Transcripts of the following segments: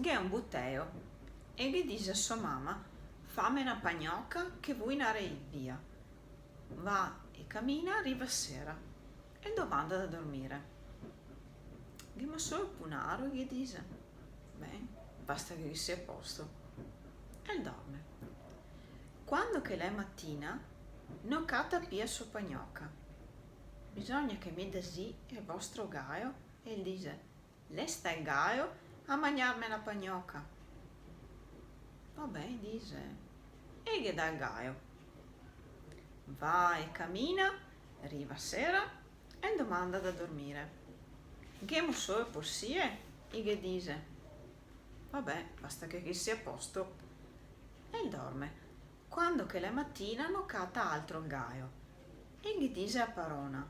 che è un butteo e che dice a sua mamma: fammi una pagnocca che vuoi andare via. Va e cammina, arriva sera e domanda da dormire. Che ma solo punaro e che dice: beh, basta che sia a posto. E dorme. Quando che è mattina, non cata via sua pagnocca. Bisogna che mi dasi il vostro gaio e dice: lei sta il gaio a mangiarmi la pagnocca. Vabbè, dice, e che dà il gaio. Va e cammina, arriva sera e domanda da dormire. Che mo so è possibile? E che dice: vabbè, basta che sia a posto. E dorme. Quando che la mattina non cata altro il gaio. E gli dice a parona: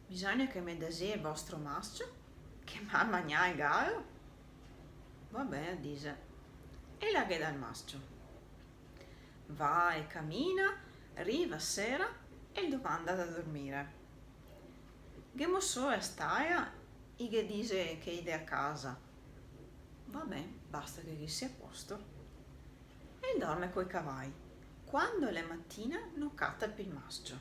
bisogna che mi dasi il vostro mascio che m'ha mangiato il gaio. Vabbè, dice, e la che dà il mascio. Va e cammina, arriva sera e domanda da dormire. Che mo so è staia e che dice che ide a casa. Vabbè, basta che sia a posto. E dorme coi cavalli. Quando è mattina non cata più il mascio.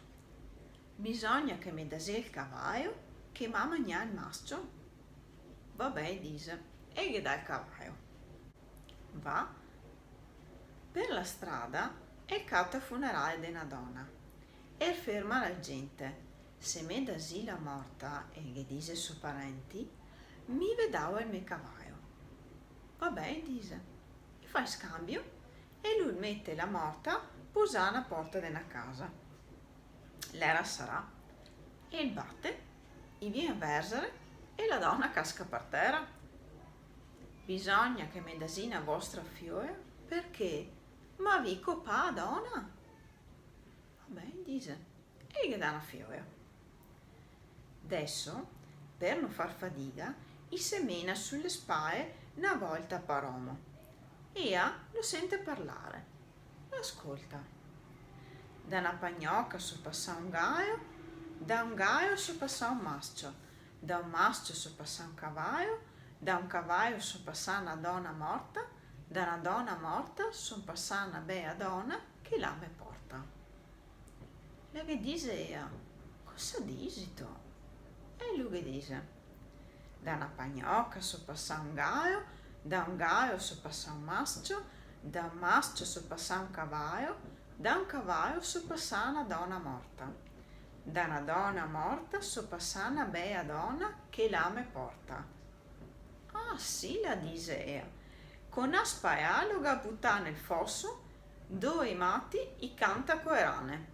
Bisogna che mi dasi il cavallo che m'ha mangiato il mascio. Vabbè, dice, e che dà il cavallo. Va per la strada e cata funerale di una donna e ferma la gente. Se me dasi la morta e che dice suoi parenti, mi vedavo il mio cavallo. Vabbè, dice, e fa scambio e lui mette la morta posà alla porta della casa. L'era sarà e il batte, e viene a versare e la donna casca per terra. Bisogna che me dasina vostra fioia perché ma vi copà donna. Vabbè, dice, e che dà una fioia. Adesso, per non far fatica, i semina sulle spalle una volta a paromo. Ea lo sente parlare. Ascolta. Da una pagnocca so passà un gaio, da un gaio so passà un mascio, da un mascio so passà un cavallo, da un cavallo so passà una donna morta, da una donna morta so passà una bella donna che la me porta. La che dice ea, cosa dici tu? E lui che dice, da una pagnocca so passà un gaio so passà un mascio, da un mascio so passà un cavallo so passà una donna morta, da una donna morta so passà una bella donna che la me porta. Ah sì, la dice ea, con a spaialoga buttà nel fosso, due matti i canta coerane.